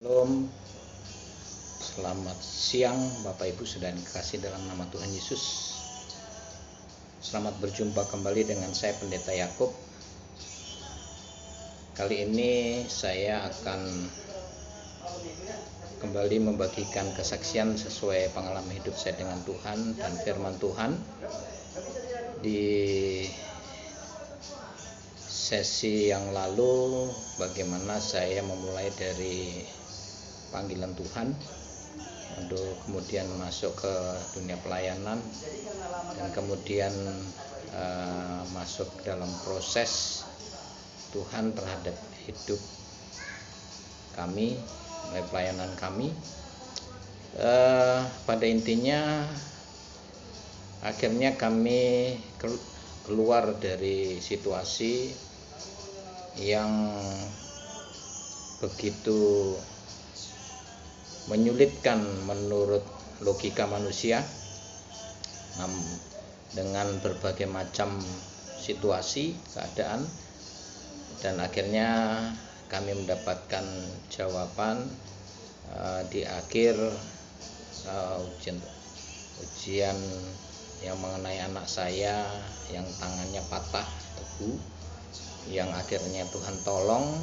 Shalom, selamat siang Bapak Ibu saudara yang dikasihi dalam nama Tuhan Yesus. Selamat berjumpa kembali dengan saya Pendeta Yakub. Kali ini saya akan kembali membagikan kesaksian sesuai pengalaman hidup saya dengan Tuhan dan firman Tuhan. Di sesi yang lalu bagaimana saya memulai dari panggilan Tuhan untuk kemudian masuk ke dunia pelayanan dan kemudian masuk dalam proses Tuhan terhadap hidup kami, pelayanan kami. Pada intinya akhirnya kami keluar dari situasi yang begitu menyulitkan menurut logika manusia, dengan berbagai macam situasi, keadaan, dan akhirnya kami mendapatkan jawaban di akhir ujian yang mengenai anak saya yang tangannya patah tebu, yang akhirnya Tuhan tolong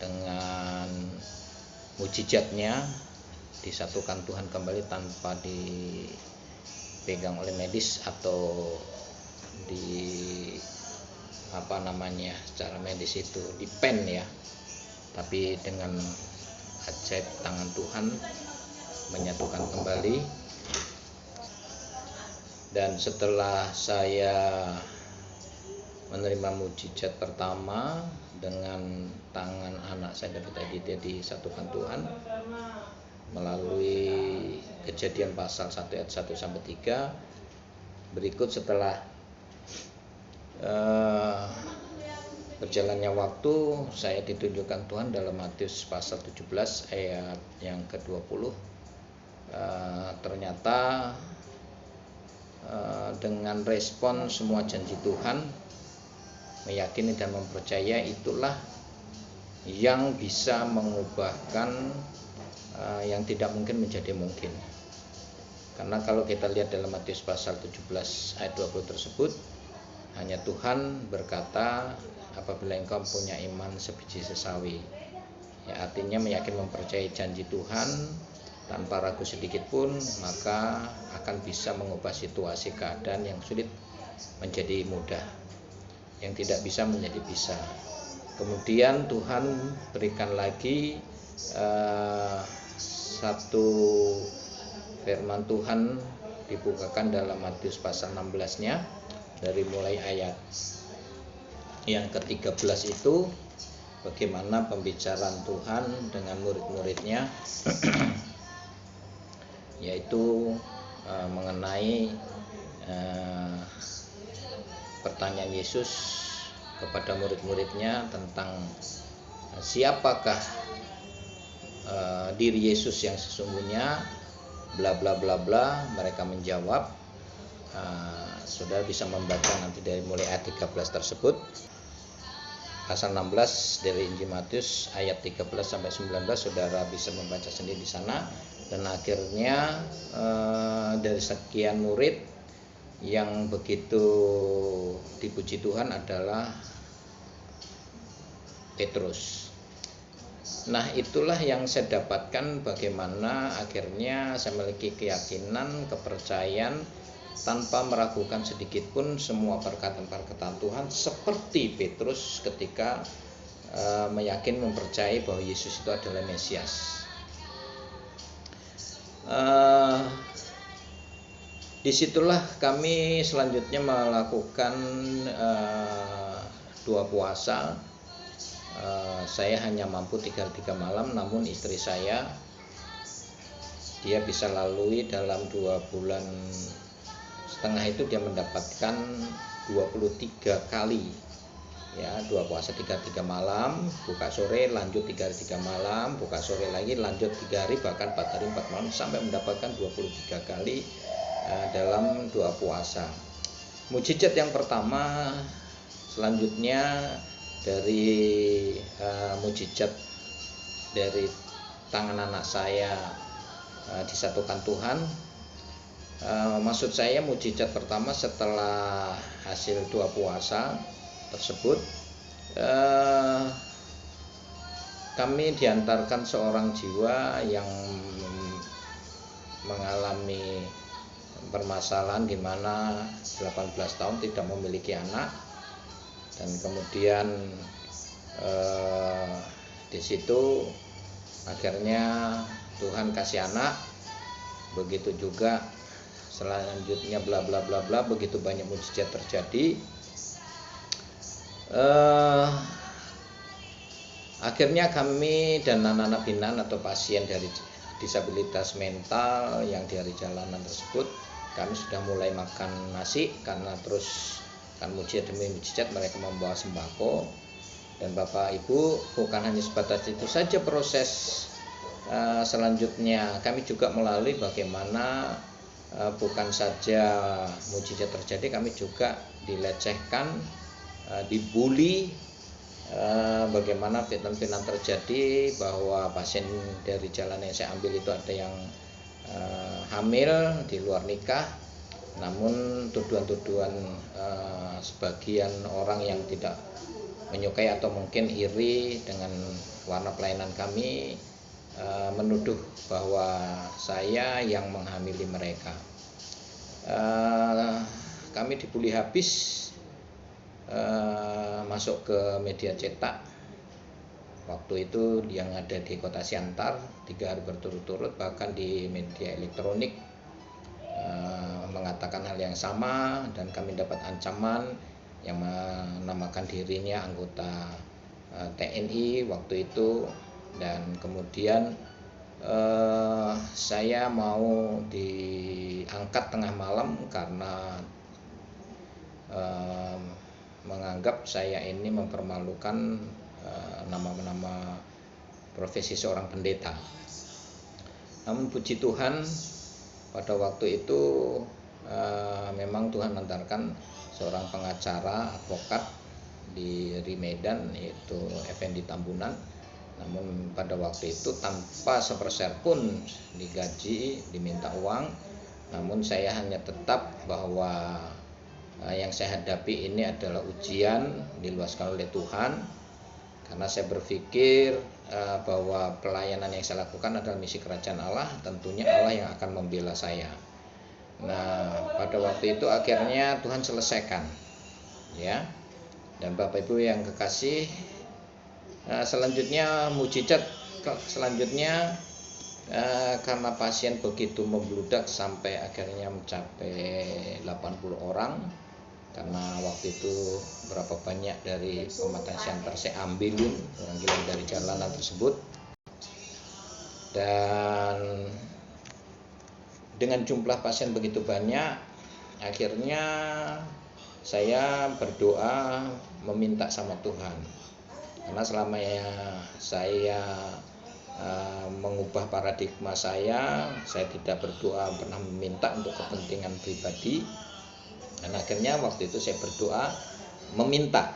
dengan mujizatnya, disatukan Tuhan kembali tanpa dipegang oleh medis atau secara medis itu dipen ya, tapi dengan ajaib tangan Tuhan menyatukan kembali. Dan setelah saya menerima mujizat pertama dengan tangan anak saya David Aditya disatukan Tuhan melalui Kejadian pasal 1 ayat 1 sampai 3. Berikut setelah berjalannya waktu, saya ditunjukkan Tuhan dalam Matius pasal 17 ayat yang ke-20. Ternyata dengan respon semua janji Tuhan, meyakini dan mempercaya, itulah yang bisa mengubahkan yang tidak mungkin menjadi mungkin. Karena kalau kita lihat dalam Matius pasal 17 ayat 20 tersebut, hanya Tuhan berkata, apabila engkau punya iman sebiji sesawi, ya, artinya meyakini mempercayai janji Tuhan tanpa ragu sedikit pun, maka akan bisa mengubah situasi keadaan yang sulit menjadi mudah, yang tidak bisa menjadi bisa. Kemudian Tuhan berikan lagi satu firman Tuhan dibukakan dalam Matius pasal 16-nya, dari mulai ayat yang ke-13 itu, bagaimana pembicaraan Tuhan dengan murid-muridnya yaitu mengenai pertanyaan Yesus kepada murid-muridnya tentang siapakah diri Yesus yang sesungguhnya, bla bla bla bla. Mereka menjawab, saudara bisa membaca nanti dari mulai ayat 13 tersebut, pasal 16 dari Injil Matius ayat 13 sampai 19, saudara bisa membaca sendiri di sana. Dan akhirnya dari sekian murid yang begitu dipuji Tuhan adalah Petrus. Nah, itulah yang saya dapatkan, bagaimana akhirnya saya memiliki keyakinan, kepercayaan tanpa meragukan sedikit pun semua perkataan-perkataan Tuhan, seperti Petrus ketika meyakini, mempercayai bahwa Yesus itu adalah Mesias. Disitulah kami selanjutnya melakukan 2 puasa. Saya hanya mampu 3 malam, namun istri saya, dia bisa lalui dalam 2,5 bulan itu dia mendapatkan 23 kali ya, 2 puasa 3 malam, buka sore, lanjut 3 malam, buka sore lagi, lanjut 3 hari, bahkan 4 hari 4 malam, sampai mendapatkan 23 kali dalam 2 puasa. Mujizat yang pertama selanjutnya dari mujizat dari tangan anak saya disatukan Tuhan. Maksud saya mujizat pertama setelah hasil 2 puasa tersebut, kami diantarkan seorang jiwa yang mengalami permasalahan di mana 18 tahun tidak memiliki anak, dan kemudian di situ akhirnya Tuhan kasih anak. Begitu juga selanjutnya bla bla bla bla, begitu banyak mujizat terjadi. Akhirnya kami dan anak-anak binaan atau pasien dari disabilitas mental yang dari jalanan tersebut, kami sudah mulai makan nasi, karena terus kan mujizat demi mujizat mereka membawa sembako. Dan Bapak Ibu, bukan hanya sebatas itu saja proses selanjutnya, kami juga melalui bagaimana bukan saja mujizat terjadi, kami juga dilecehkan, dibully, bagaimana fitnah-fitnah terjadi bahwa pasien dari jalan yang saya ambil itu ada yang hamil di luar nikah. Namun tuduhan-tuduhan sebagian orang yang tidak menyukai atau mungkin iri dengan warna pelayanan kami, menuduh bahwa saya yang menghamili mereka. Kami dibully habis, masuk ke media cetak waktu itu yang ada di Kota Siantar 3 hari berturut-turut, bahkan di media elektronik mengatakan hal yang sama, dan kami dapat ancaman yang menamakan dirinya anggota TNI waktu itu. Dan kemudian saya mau diangkat tengah malam karena menganggap saya ini mempermalukan nama-nama profesi seorang pendeta. Namun puji Tuhan, pada waktu itu memang Tuhan mengantarkan seorang pengacara advokat di Medan, yaitu Effendi Tambunan. Namun pada waktu itu tanpa sepeser pun digaji, diminta uang. Namun saya hanya tetap bahwa yang saya hadapi ini adalah ujian diluaskan oleh Tuhan, karena saya berpikir bahwa pelayanan yang saya lakukan adalah misi kerajaan Allah, tentunya Allah yang akan membela saya. Nah, pada waktu itu akhirnya Tuhan selesaikan, ya. Dan Bapak Ibu yang kekasih, selanjutnya mujizat selanjutnya, karena pasien begitu membludak sampai akhirnya mencapai 80 orang. Karena waktu itu berapa banyak dari Pematang Siantar saya ambilin orang gila dari jalanan tersebut. Dan dengan jumlah pasien begitu banyak, akhirnya saya berdoa meminta sama Tuhan. Karena selama saya mengubah paradigma saya tidak berdoa pernah meminta untuk kepentingan pribadi. Dan akhirnya waktu itu saya berdoa meminta,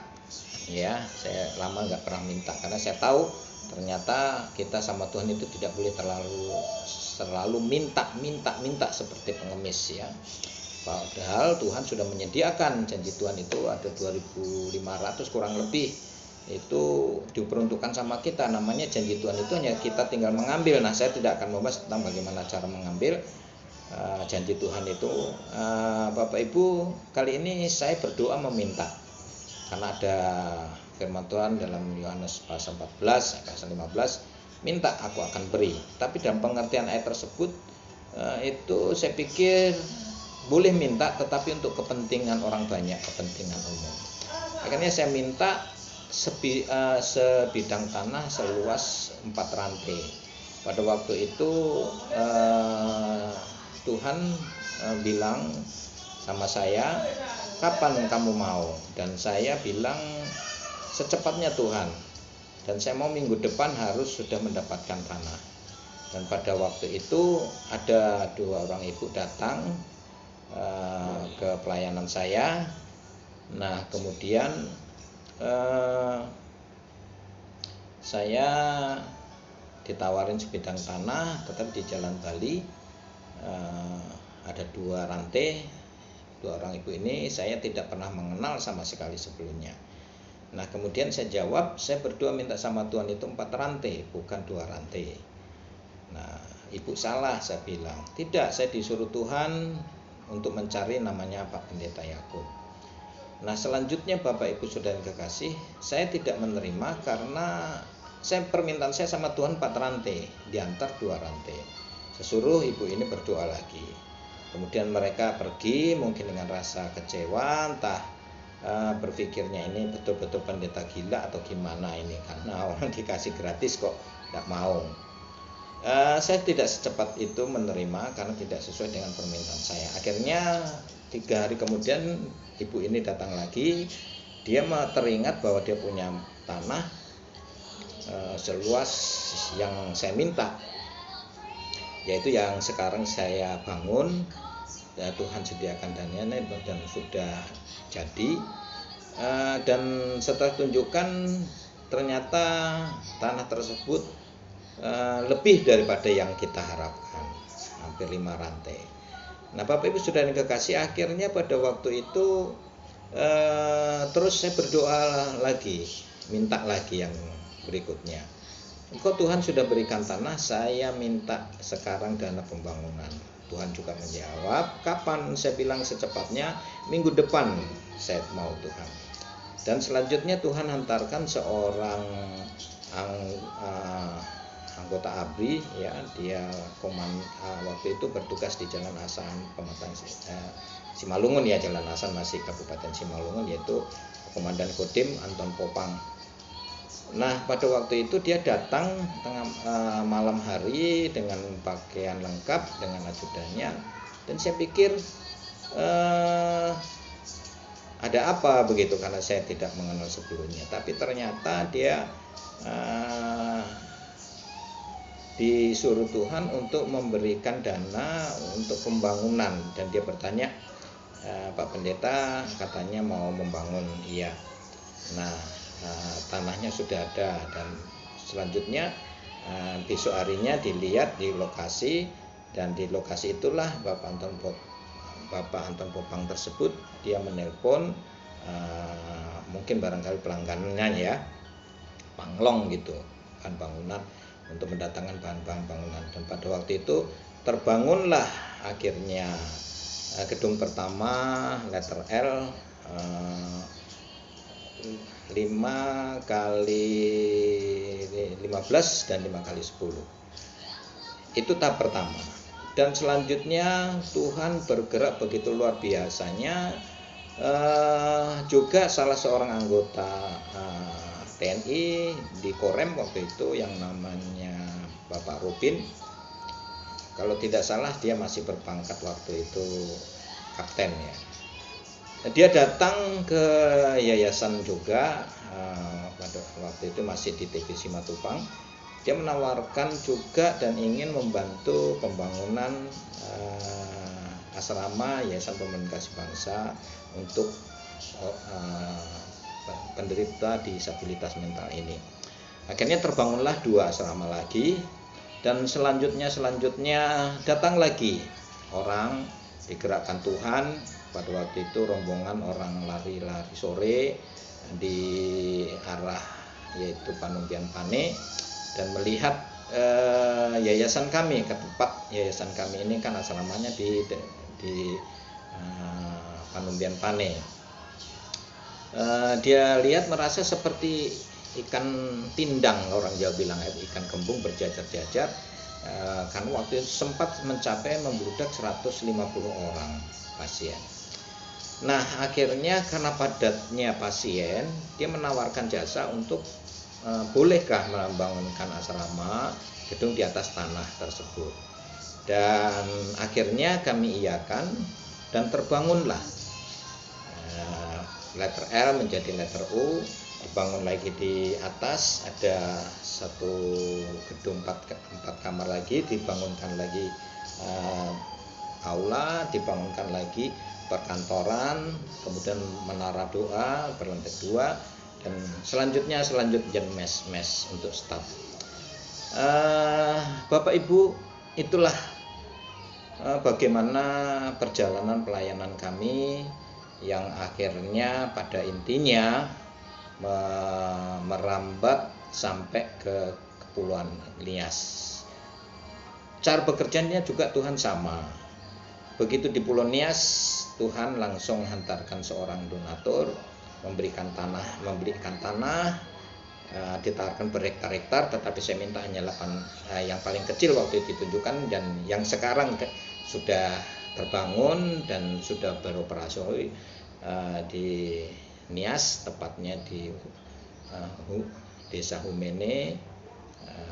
ya. Saya lama nggak pernah minta, karena saya tahu ternyata kita sama Tuhan itu tidak boleh terlalu minta seperti pengemis, ya. Padahal Tuhan sudah menyediakan, janji Tuhan itu ada 2.500 kurang lebih, itu diperuntukkan sama kita. Namanya janji Tuhan itu hanya kita tinggal mengambil. Nah, saya tidak akan membahas tentang bagaimana cara mengambil janji Tuhan itu. Bapak Ibu, kali ini saya berdoa meminta, karena ada firman Tuhan dalam Yohanes pasal 14 pasal 15, minta aku akan beri. Tapi dalam pengertian ayat tersebut itu saya pikir boleh minta, tetapi untuk kepentingan orang banyak, kepentingan umum. Akhirnya saya minta sebidang tanah seluas 4 rantai. Pada waktu itu Tuhan bilang sama saya, kapan kamu mau? Dan saya bilang, secepatnya Tuhan. Dan saya mau minggu depan harus sudah mendapatkan tanah. Dan pada waktu itu ada 2 orang ibu datang ke pelayanan saya. Nah, kemudian saya ditawarin sebidang tanah, tetapi di Jalan Bali ada 2 rantai. 2 orang ibu ini saya tidak pernah mengenal sama sekali sebelumnya. Nah kemudian saya jawab, saya berdoa minta sama Tuhan itu 4 rantai, bukan 2 rantai. Nah ibu salah, saya bilang. Tidak, saya disuruh Tuhan untuk mencari namanya Pak Pendeta Yakub. Nah selanjutnya Bapak Ibu Saudara yang kekasih, saya tidak menerima karena permintaan saya sama Tuhan 4 rantai, diantar 2 rantai. Saya suruh ibu ini berdoa lagi. Kemudian mereka pergi mungkin dengan rasa kecewa, entah berpikirnya ini betul-betul pendeta gila atau gimana ini, karena orang dikasih gratis kok tidak mau. Saya tidak secepat itu menerima karena tidak sesuai dengan permintaan saya. Akhirnya 3 hari kemudian ibu ini datang lagi. Dia teringat bahwa dia punya tanah seluas yang saya minta, yaitu yang sekarang saya bangun. Tuhan sediakan dananya dan sudah jadi. Dan setelah tunjukkan ternyata tanah tersebut lebih daripada yang kita harapkan, hampir 5 rantai. Nah Bapak Ibu Saudara yang kekasih, akhirnya pada waktu itu terus saya berdoa lagi, minta lagi yang berikutnya. Engkau Tuhan sudah berikan tanah, saya minta sekarang dana pembangunan. Tuhan juga menjawab, kapan? Saya bilang secepatnya, minggu depan saya mau Tuhan. Dan selanjutnya Tuhan hantarkan seorang anggota ABRI, ya, dia waktu itu bertugas di Jalan Asan Pematang Simalungun, ya, Jalan Asan masih Kabupaten Simalungun, yaitu Komandan Kodim Anton Popang. Nah pada waktu itu dia datang tengah malam hari dengan pakaian lengkap dengan ajudannya, dan saya pikir ada apa begitu, karena saya tidak mengenal sebelumnya. Tapi ternyata dia disuruh Tuhan untuk memberikan dana untuk pembangunan, dan dia bertanya, Pak Pendeta katanya mau membangun. Iya. Nah tanahnya sudah ada, dan selanjutnya besok harinya dilihat di lokasi, dan di lokasi itulah Bapak Anton Popang tersebut dia menelpon mungkin barangkali pelanggannya, ya, Panglong gitu, kan bangunan, untuk mendatangkan bahan-bahan bangunan. Dan pada waktu itu terbangunlah akhirnya gedung pertama letter L, 5 kali 15 dan 5 kali 10. Itu tahap pertama. Dan selanjutnya Tuhan bergerak begitu luar biasanya. Juga salah seorang anggota TNI di Korem waktu itu yang namanya Bapak Rubin, kalau tidak salah dia masih berpangkat waktu itu kapten, ya. Dia datang ke yayasan juga, pada waktu itu masih di TV Simatupang. Dia menawarkan juga dan ingin membantu pembangunan asrama Yayasan Pemenuhan Bangsa untuk penderita disabilitas mental ini. Akhirnya terbangunlah 2 asrama lagi, dan selanjutnya datang lagi orang digerakkan Tuhan. Pada waktu itu rombongan orang lari-lari sore di arah yaitu Panumbian Pane, dan melihat yayasan kami, ke tempat yayasan kami ini kan asramanya di Panumbian Pane. Dia lihat merasa seperti ikan tindang, orang Jawa bilang, ikan kembung berjajar-jajar, karena waktu itu sempat mencapai membludak 150 orang pasien. Nah akhirnya karena padatnya pasien, dia menawarkan jasa untuk bolehkah membangunkan asrama gedung di atas tanah tersebut. Dan akhirnya kami iakan, dan terbangunlah letter L menjadi letter U. Dibangun lagi di atas, ada 1 gedung 4 kamar lagi, dibangunkan lagi aula, dibangunkan lagi perkantoran, kemudian menara doa berlantai 2, dan selanjutnya mes untuk staf. Bapak Ibu, itulah bagaimana perjalanan pelayanan kami yang akhirnya pada intinya merambat sampai ke Kepulauan Nias. Cara bekerjanya juga Tuhan sama. Begitu di Pulau Nias, Tuhan langsung hantarkan seorang donatur memberikan tanah, ditawarkan berhektar-hektar, tetapi saya minta hanya 8, yang paling kecil waktu itu ditunjukkan, dan yang sekarang sudah terbangun dan sudah beroperasi di Nias, tepatnya di Desa Humene,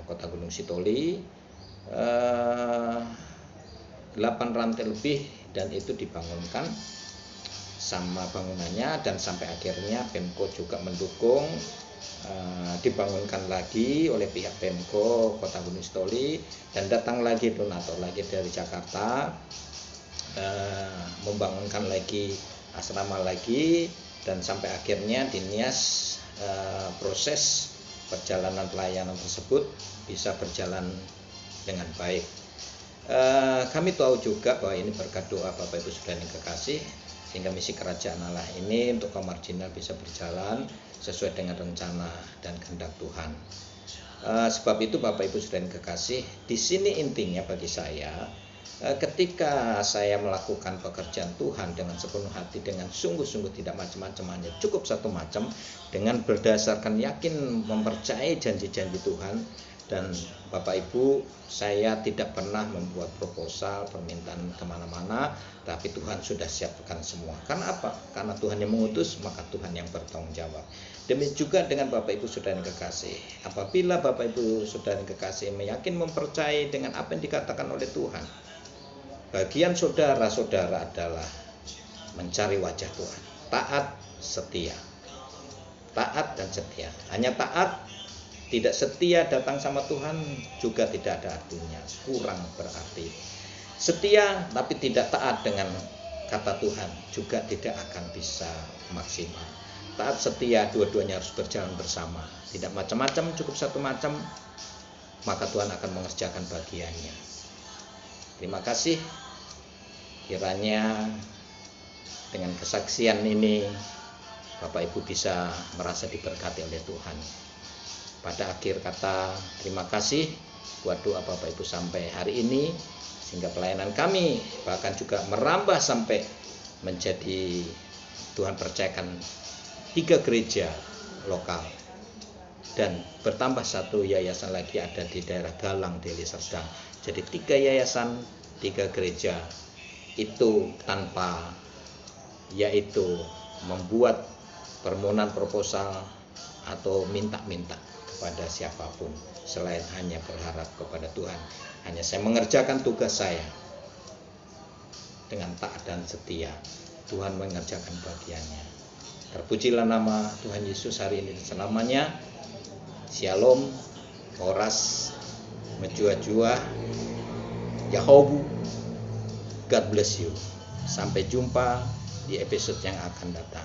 Kota Gunung Sitoli, 8 rantai lebih, dan itu dibangunkan sama bangunannya, dan sampai akhirnya Pemko juga mendukung, dibangunkan lagi oleh pihak Pemko Kota Gunung Sitoli, dan datang lagi donatur lagi dari Jakarta, membangunkan lagi asrama lagi, dan sampai akhirnya di Nias proses perjalanan pelayanan tersebut bisa berjalan dengan baik. Kami tahu juga bahwa ini berkat doa Bapak Ibu Saudara yang kekasih, sehingga misi kerajaan Allah ini untuk kaum marginal bisa berjalan sesuai dengan rencana dan kehendak Tuhan. Sebab itu Bapak Ibu Saudara yang kekasih, di sini intinya bagi saya, ketika saya melakukan pekerjaan Tuhan dengan sepenuh hati, dengan sungguh-sungguh tidak macam-macam, hanya cukup satu macam, dengan berdasarkan yakin mempercayai janji-janji Tuhan. Dan Bapak Ibu, saya tidak pernah membuat proposal, permintaan kemana-mana, tapi Tuhan sudah siapkan semua. Karena apa? Karena Tuhan yang mengutus, maka Tuhan yang bertanggung jawab. Demikian juga dengan Bapak Ibu Saudara yang kekasih. Apabila Bapak Ibu Saudara yang kekasih meyakin mempercayai dengan apa yang dikatakan oleh Tuhan, bagian saudara-saudara adalah mencari wajah Tuhan, taat, setia. Taat dan setia. Hanya taat, tidak setia datang sama Tuhan juga tidak ada artinya, kurang berarti. Setia tapi tidak taat dengan kata Tuhan juga tidak akan bisa maksimal. Taat setia dua-duanya harus berjalan bersama, tidak macam-macam, cukup satu macam, maka Tuhan akan mengerjakan bagiannya. Terima kasih, kiranya dengan kesaksian ini Bapak Ibu bisa merasa diberkati oleh Tuhan. Pada akhir kata, terima kasih buat doa Bapak Ibu sampai hari ini, sehingga pelayanan kami bahkan juga merambah sampai menjadi, Tuhan percayakan 3 gereja lokal, dan bertambah 1 yayasan lagi ada di daerah Galang, Deli Serdang. Jadi 3 yayasan, 3 gereja, itu tanpa yaitu membuat permohonan proposal atau minta-minta kepada siapapun, selain hanya berharap kepada Tuhan. Hanya saya mengerjakan tugas saya dengan taat dan setia, Tuhan mengerjakan bagiannya. Terpujilah nama Tuhan Yesus hari ini selamanya. Shalom, Horas, Mejua-jua, Yahobu, God bless you. Sampai jumpa di episode yang akan datang.